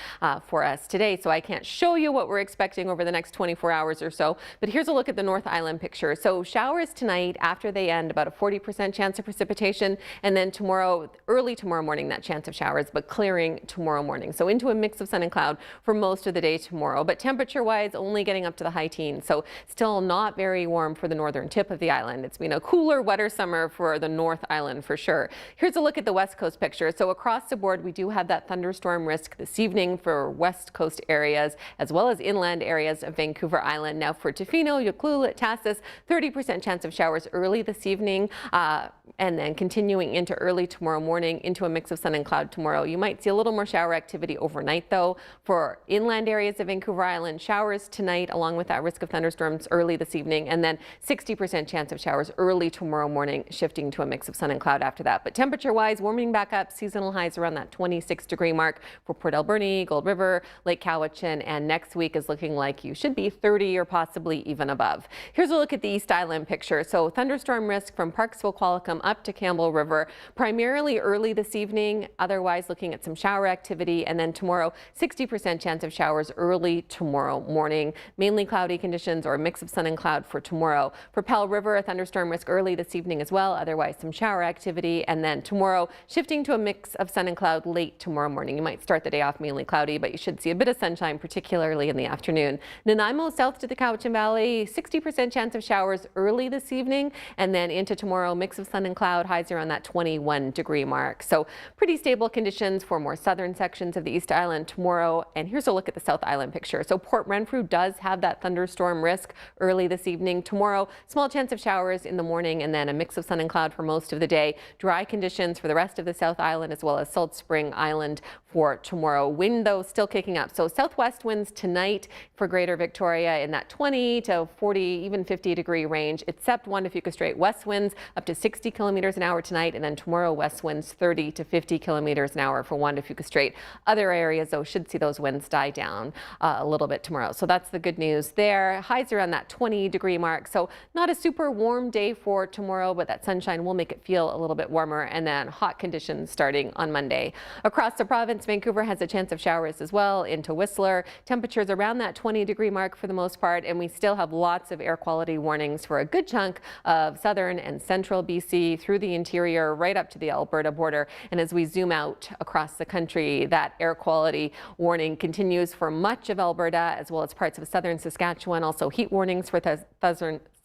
for us today, so I can't show you what we're expecting over the next 24 hours or so. But here's a look at the North Island picture. So showers tonight after they end, about a 40% chance of precipitation, and then tomorrow, early tomorrow morning, that chance of showers, but clearing tomorrow morning. So into a mix of sun and cloud for most of the day tomorrow. But temperature-wise, only getting up to the high teens, so still not very warm for the northern tip of the island. It's been a cooler, wetter summer for the North Island for sure. Here's a look at the West Coast picture. So across the board, we do have that thunderstorm risk this evening for West Coast areas as well as inland areas of Vancouver Island. Now for Tofino, Ucluelet, Tassis, 30% chance of showers early this evening, and then continuing into early tomorrow morning into a mix of sun and cloud tomorrow. You might see a little more shower activity overnight though. For inland areas of Vancouver Island, showers tonight along with that risk of thunderstorms early this evening, and then 60% chance of showers early tomorrow morning, shifting to a mix of sun and cloud after that. But temperature wise, warming back up, seasonal highs around that 26-degree mark for Port Alberni, Gold River, Lake Cowichan, and next week is looking like you should be 30 or possibly even above. Here's a look at the East Island picture. So thunderstorm risk from Parksville, Qualicum up to Campbell River, primarily early this evening, otherwise looking at some shower activity, and then tomorrow 60% chance of showers early tomorrow morning, mainly cloudy conditions or a mix of sun and cloud for tomorrow. For Pell River, a thunderstorm risk early this evening as well, otherwise some shower activity, and then tomorrow shifting to a mix of sun and cloud late tomorrow morning. You might start the day off mainly cloudy, but you should see a bit of sunshine, particularly in the afternoon. Nanaimo south to the Cowichan Valley, 60% chance of showers early this evening, and then into tomorrow, mix of sun and cloud, highs around that 21-degree mark. So pretty stable conditions for more southern sections of the East Island tomorrow. And here's a look at the South Island picture. So Port Renfrew does have that thunderstorm risk early this evening. Tomorrow, small chance of showers in the morning, and then a mix of sun and cloud for most of the day. Dry conditions for the rest of the South Island as well as Salt Spring Island for tomorrow. Wind though still kicking up. So southwest winds tonight for Greater Victoria in that 20 to 40, even 50-degree range, except one to Fuca Strait. West winds up to 60 kilometers an hour tonight, and then tomorrow west winds 30 to 50 kilometers an hour for one to Fuca Strait. Other areas though should see those winds die down a little bit tomorrow. So that's the good news there. Highs around that 20-degree mark. So not a super warm day for tomorrow, but that sunshine will make it feel a little bit warmer, and then hot conditions starting on Monday. Across the province, Vancouver has a chance of showers as well into Whistler. Temperatures around that 20-degree mark for the most part, and we still have lots of air quality warnings for a good chunk of southern and central BC through the interior right up to the Alberta border. And as we zoom out across the country, that air quality warning continues for much of Alberta as well as parts of southern Saskatchewan. Also heat warnings for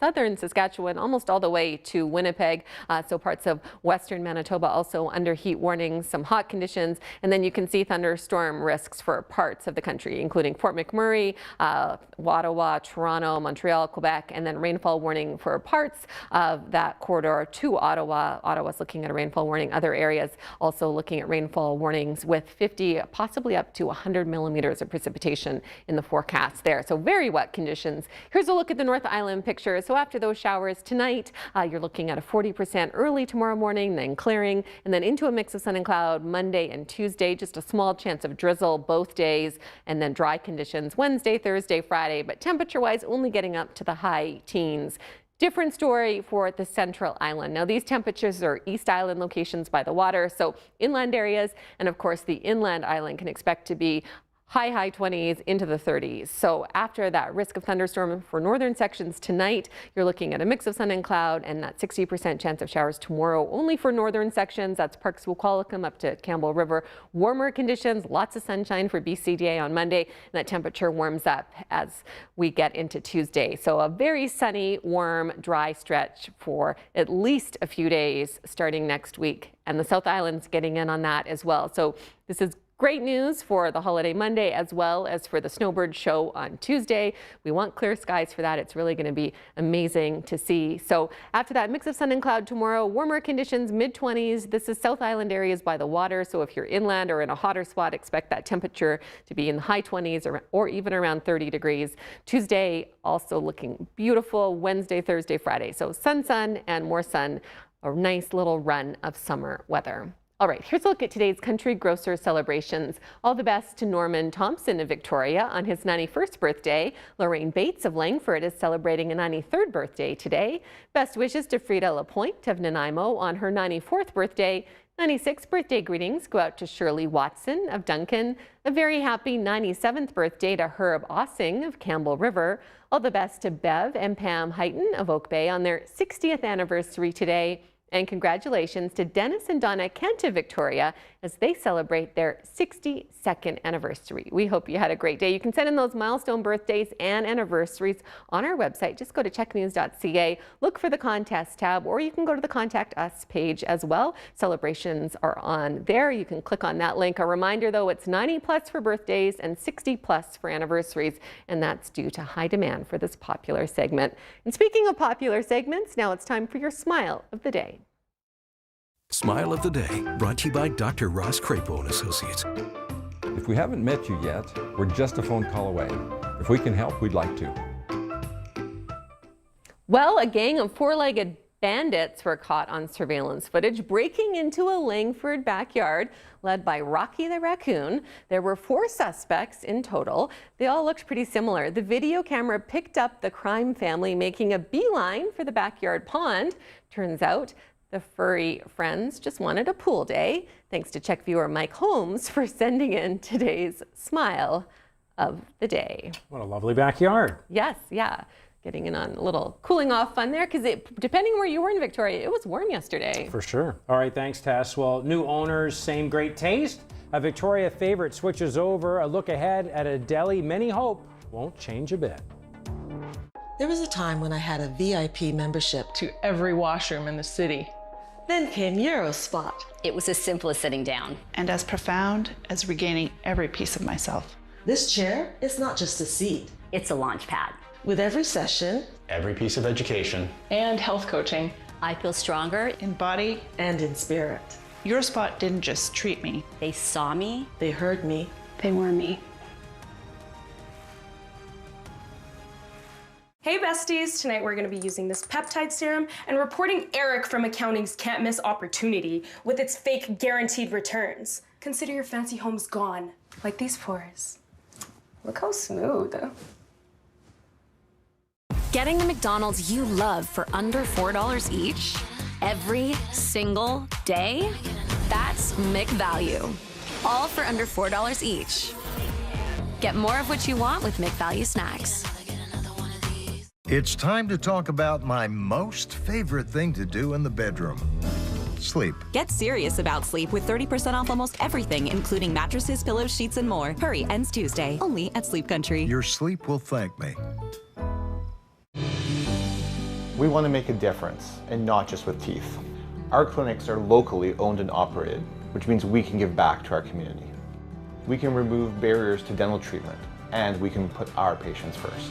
southern Saskatchewan, almost all the way to Winnipeg. So parts of western Manitoba also under heat warnings, some hot conditions, and then you can see thunderstorm risks for parts of the country, including Fort McMurray, Ottawa, Toronto, Montreal, Quebec, and then rainfall warning for parts of that corridor to Ottawa. Ottawa's looking at a rainfall warning. Other areas also looking at rainfall warnings with 50, possibly up to 100 millimeters of precipitation in the forecast there. So very wet conditions. Here's a look at the North Island picture. So after those showers tonight, you're looking at a 40% early tomorrow morning, then clearing, and then into a mix of sun and cloud Monday and Tuesday. Just a small chance of drizzle both days, and then dry conditions Wednesday, Thursday, Friday, but temperature-wise only getting up to the high teens. Different story for the Central Island. Now these temperatures are East Island locations by the water, so inland areas, and of course the inland island can expect to be high 20s into the 30s. So after that risk of thunderstorm for northern sections tonight, you're looking at a mix of sun and cloud and that 60% chance of showers tomorrow only for northern sections. That's Parks Woqualicum up to Campbell River. Warmer conditions, lots of sunshine for BCDA on Monday, and that temperature warms up as we get into Tuesday. So a very sunny, warm, dry stretch for at least a few days starting next week. And the South Island's getting in on that as well. So this is great news for the holiday Monday as well as for the snowbird show on Tuesday. We want clear skies for that. It's really going to be amazing to see. So after that mix of sun and cloud tomorrow, warmer conditions, mid-20s. This is South Island areas by the water. So if you're inland or in a hotter spot, expect that temperature to be in the high 20s or even around 30 degrees. Tuesday also looking beautiful. Wednesday, Thursday, Friday. So sun and more sun. A nice little run of summer weather. All right, here's a look at today's country grocer celebrations. All the best to Norman Thompson of Victoria on his 91st birthday. Lorraine Bates of Langford is celebrating a 93rd birthday today. Best wishes to Frida Lapointe of Nanaimo on her 94th birthday. 96th birthday greetings go out to Shirley Watson of Duncan. A very happy 97th birthday to Herb Ossing of Campbell River. All the best to Bev and Pam Heighton of Oak Bay on their 60th anniversary today. And congratulations to Dennis and Donna Kent of Victoria as they celebrate their 62nd anniversary. We hope you had a great day. You can send in those milestone birthdays and anniversaries on our website. Just go to cheknews.ca, look for the contest tab, or you can go to the Contact Us page as well. Celebrations are on there. You can click on that link. A reminder though, it's 90 plus for birthdays and 60 plus for anniversaries, and that's due to high demand for this popular segment. And speaking of popular segments, now it's time for your Smile of the Day. Smile of the Day, brought to you by Dr. Ross Crapo and Associates. If we haven't met you yet, we're just a phone call away. If we can help, we'd like to. Well, a gang of four-legged bandits were caught on surveillance footage breaking into a Langford backyard led by Rocky the raccoon. There were 4 suspects in total. They all looked pretty similar. The video camera picked up the crime family making a beeline for the backyard pond. Turns out the furry friends just wanted a pool day. Thanks to CHEK viewer Mike Holmes for sending in today's Smile of the Day. What a lovely backyard. Yes, yeah. Getting in on a little cooling off fun there because depending where you were in Victoria, it was warm yesterday. For sure. All right, thanks, Tess. Well, new owners, same great taste. A Victoria favorite switches over. A look ahead at a deli many hope won't change a bit. There was a time when I had a VIP membership to every washroom in the city. Then came Eurospot. It was as simple as sitting down. And as profound as regaining every piece of myself. This chair is not just a seat. It's a launch pad. With every session, every piece of education, and health coaching, I feel stronger in body and in spirit. Eurospot didn't just treat me. They saw me. They heard me. They were me. Hey besties, tonight we're going to be using this peptide serum and reporting Eric from accounting's can't miss opportunity with its fake guaranteed returns. Consider your fancy homes gone, like these pores. Look how smooth. Getting the McDonald's you love for under $4 each, every single day, that's McValue. All for under $4 each. Get more of what you want with McValue snacks. It's time to talk about my most favorite thing to do in the bedroom. Sleep. Get serious about sleep with 30% off almost everything, including mattresses, pillows, sheets, and more. Hurry, ends Tuesday, only at Sleep Country. Your sleep will thank me. We want to make a difference, and not just with teeth. Our clinics are locally owned and operated, which means we can give back to our community. We can remove barriers to dental treatment, and we can put our patients first.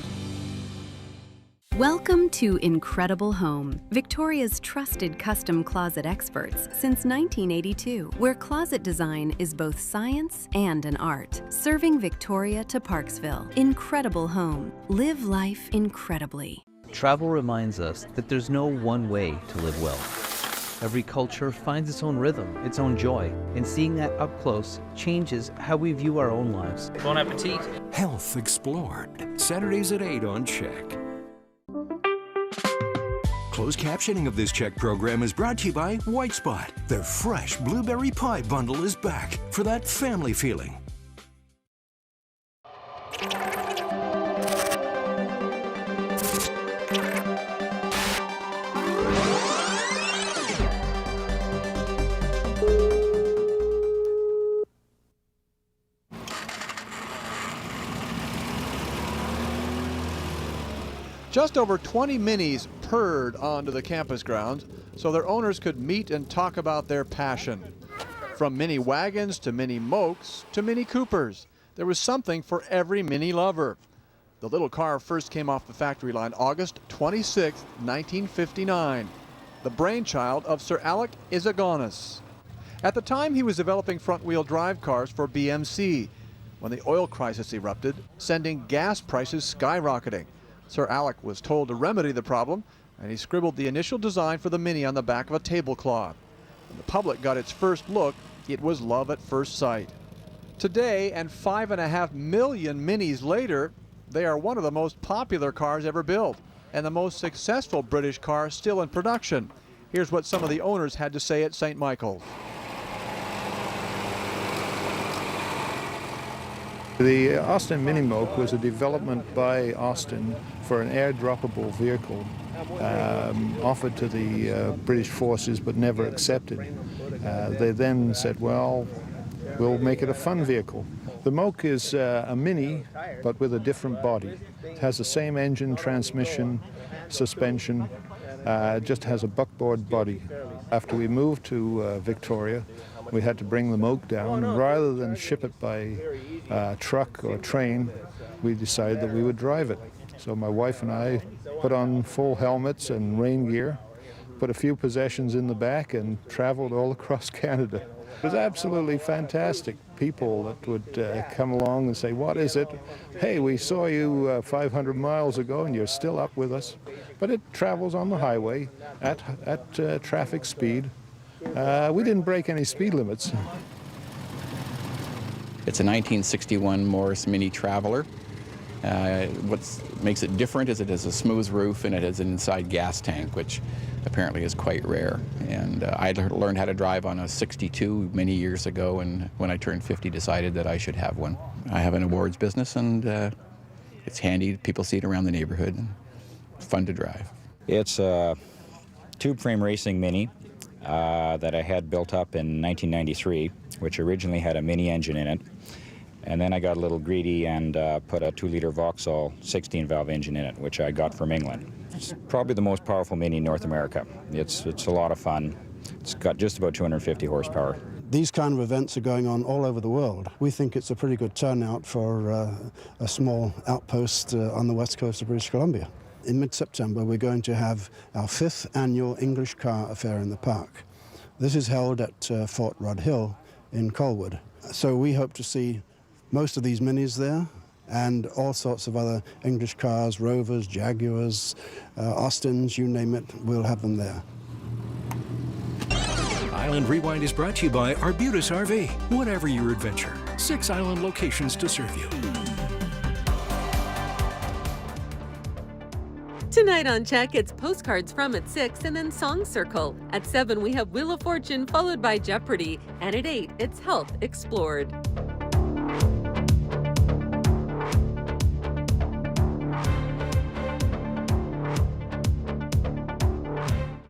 Welcome to Incredible Home, Victoria's trusted custom closet experts since 1982, where closet design is both science and an art. Serving Victoria to Parksville. Incredible Home. Live life incredibly. Travel reminds us that there's no one way to live well. Every culture finds its own rhythm, its own joy, and seeing that up close changes how we view our own lives. Bon appetit. Health Explored, Saturdays at 8 on CHEK. Closed captioning of this CHEK program is brought to you by White Spot. Their fresh blueberry pie bundle is back for that family feeling. Just over 20 Minis purred onto the campus grounds so their owners could meet and talk about their passion. From mini wagons to mini Mokes to mini Coopers, there was something for every Mini lover. The little car first came off the factory line August 26, 1959, the brainchild of Sir Alec Izagonis. At the time, he was developing front-wheel drive cars for BMC when the oil crisis erupted, sending gas prices skyrocketing. Sir Alec was told to remedy the problem, and he scribbled the initial design for the Mini on the back of a tablecloth. When the public got its first look, it was love at first sight. Today, and 5.5 million Minis later, they are one of the most popular cars ever built, and the most successful British car still in production. Here's what some of the owners had to say at St. Michael's. The Austin Mini Moke was a development by Austin for an air-droppable vehicle offered to the British forces but never accepted. They then said, well, we'll make it a fun vehicle. The Moke is a Mini but with a different body. It has the same engine, transmission, suspension, just has a buckboard body. After we moved to Victoria, we had to bring the Moke down, and rather than ship it by truck or train, we decided that we would drive it. So my wife and I put on full helmets and rain gear, put a few possessions in the back, and traveled all across Canada. It was absolutely fantastic. People that would come along and say, what is it? Hey, we saw you 500 miles ago and you're still up with us. But it travels on the highway at traffic speed. We didn't break any speed limits. It's a 1961 Morris Mini Traveler. What makes it different is it has a smooth roof and it has an inside gas tank, which apparently is quite rare. And I learned how to drive on a 62 many years ago, and when I turned 50 decided that I should have one. I have an awards business, and it's handy. People see it around the neighborhood. And it's fun to drive. It's a tube frame racing Mini that I had built up in 1993, which originally had a Mini engine in it. And then I got a little greedy and put a 2-liter Vauxhall 16-valve engine in it, which I got from England. It's probably the most powerful Mini in North America. It's a lot of fun. It's got just about 250 horsepower. These kind of events are going on all over the world. We think it's a pretty good turnout for a small outpost on the west coast of British Columbia. In mid-September, we're going to have our 5th annual English Car Affair in the Park. This is held at Fort Rudd Hill in Colwood. So we hope to see most of these Minis there, and all sorts of other English cars, Rovers, Jaguars, Austins, you name it, we'll have them there. Island Rewind is brought to you by Arbutus RV. Whatever your adventure, 6 island locations to serve you. Tonight on CHEK, it's postcards from at 6 and then Song Circle. At 7, we have Wheel of Fortune followed by Jeopardy. And at 8, it's Health Explored.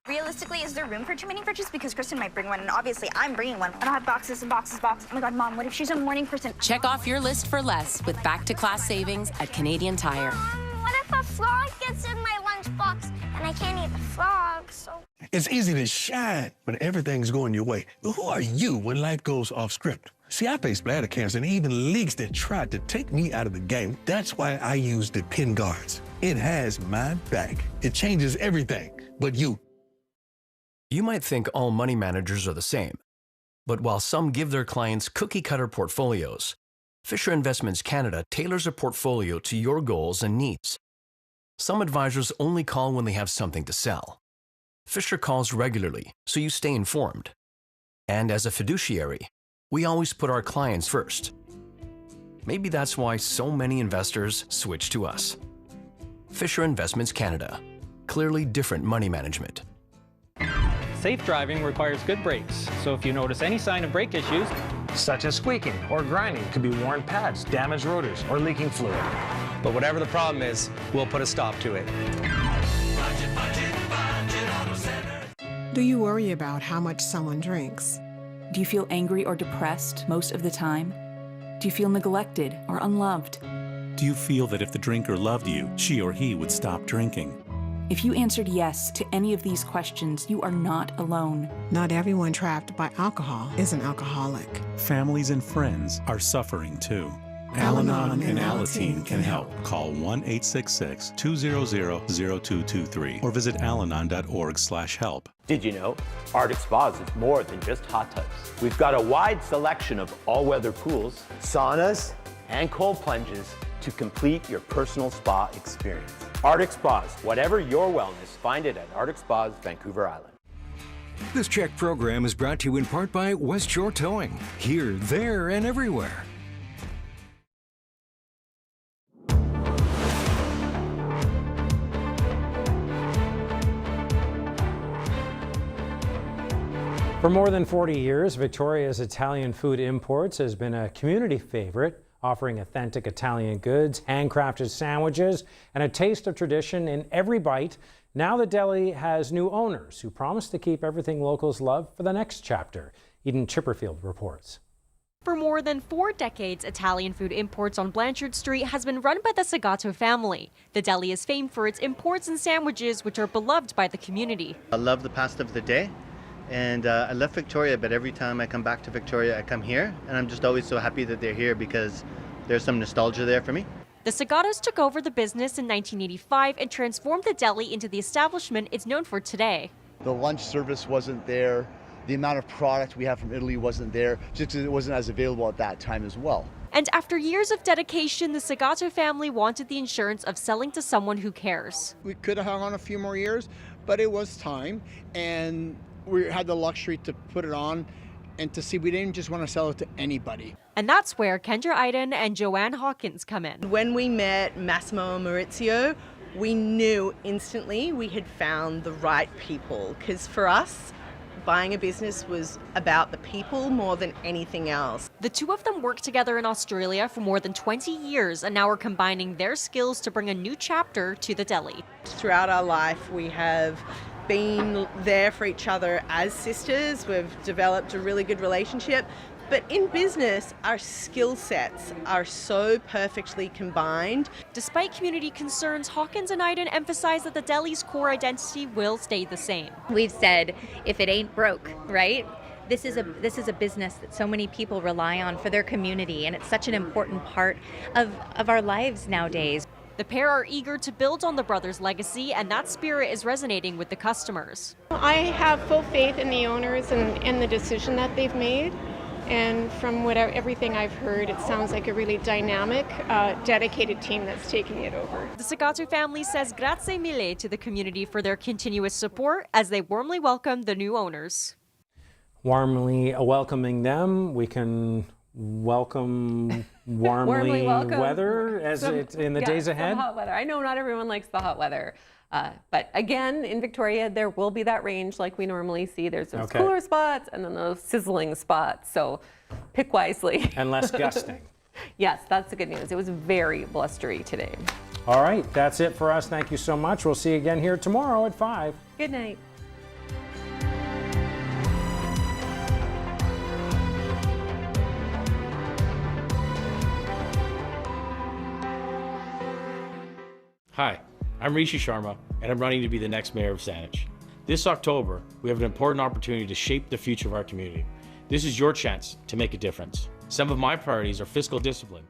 Realistically, is there room for too many fridges? Because Kristen might bring one, and obviously I'm bringing one. I don't have boxes and boxes, boxes. Oh my God, Mom, what if she's a morning person? Check off your list for less with back-to-class savings at Canadian Tire. What if a frog gets in my lunchbox and I can't eat the frog, so... It's easy to shine when everything's going your way. But who are you when life goes off script? See, I faced bladder cancer and even leaks that tried to take me out of the game. That's why I use the Pin Guards. It has my back. It changes everything but you. You might think all money managers are the same, but while some give their clients cookie-cutter portfolios, Fisher Investments Canada tailors a portfolio to your goals and needs. Some advisors only call when they have something to sell. Fisher calls regularly, so you stay informed. And as a fiduciary, we always put our clients first. Maybe that's why so many investors switch to us. Fisher Investments Canada. Clearly different money management. Safe driving requires good brakes, so if you notice any sign of brake issues, such as squeaking or grinding, could be worn pads, damaged rotors, or leaking fluid. but whatever the problem is, we'll put a stop to it. Do you worry about how much someone drinks? Do you feel angry or depressed most of the time? Do you feel neglected or unloved? Do you feel that if the drinker loved you, she or he would stop drinking? If you answered yes to any of these questions, you are not alone. Not everyone trapped by alcohol is an alcoholic. Families and friends are suffering too. Al-Anon and Alateen can help. Call 1-866-200-0223 or visit alanon.org/help. Did you know Arctic Spas is more than just hot tubs? We've got a wide selection of all-weather pools, saunas, and cold plunges to complete your personal spa experience. Arctic Spas, whatever your wellness, find it at Arctic Spas, Vancouver Island. This CHEK program is brought to you in part by West Shore Towing. Here, there, and everywhere. For more than 40 years, Victoria's Italian Food Imports has been a community favorite, offering authentic Italian goods, handcrafted sandwiches, and a taste of tradition in every bite. Now the deli has new owners who promise to keep everything locals love for the next chapter. Eden Chipperfield reports. For more than 4 decades, Italian Food Imports on Blanchard Street has been run by the Segato family. The deli is famed for its imports and sandwiches, which are beloved by the community. I love the pasta of the day. And I left Victoria, but every time I come back to Victoria, I come here, and I'm just always so happy that they're here because there's some nostalgia there for me. The Segatos took over the business in 1985 and transformed the deli into the establishment it's known for today. The lunch service wasn't there. The amount of product we have from Italy wasn't there, just because it wasn't as available at that time as well. And after years of dedication, the Segato family wanted the insurance of selling to someone who cares. We could have hung on a few more years, but it was time, and we had the luxury to put it on and to see we didn't just want to sell it to anybody. And that's where Kendra Iden and Joanne Hawkins come in. When we met Massimo and Maurizio, we knew instantly we had found the right people, because for us, buying a business was about the people more than anything else. The two of them worked together in Australia for more than 20 years and now are combining their skills to bring a new chapter to the deli. Throughout our life, we have been there for each other as sisters. We've developed a really good relationship. But in business, our skill sets are so perfectly combined. Despite community concerns, Hawkins and Iden emphasize that the deli's core identity will stay the same. We've said, if it ain't broke, right? This is a business that so many people rely on for their community, and it's such an important part of our lives nowadays. The pair are eager to build on the brothers' legacy, and that spirit is resonating with the customers. I have full faith in the owners and the decision that they've made. And from everything I've heard, it sounds like a really dynamic, dedicated team that's taking it over. The Segato family says grazie mille to the community for their continuous support as they warmly welcome the new owners. Warmly welcoming them, we can welcome warmly welcome weather as in the days ahead. Hot weather. I know not everyone likes the hot weather. But again, in Victoria, there will be that range like we normally see. There's those cooler spots and then those sizzling spots. So pick wisely. And less gusting. Yes, that's the good news. It was very blustery today. All right, that's it for us. Thank you so much. We'll see you again here tomorrow at 5. Good night. Hi, I'm Rishi Sharma, and I'm running to be the next mayor of Saanich. This October, we have an important opportunity to shape the future of our community. This is your chance to make a difference. Some of my priorities are fiscal discipline,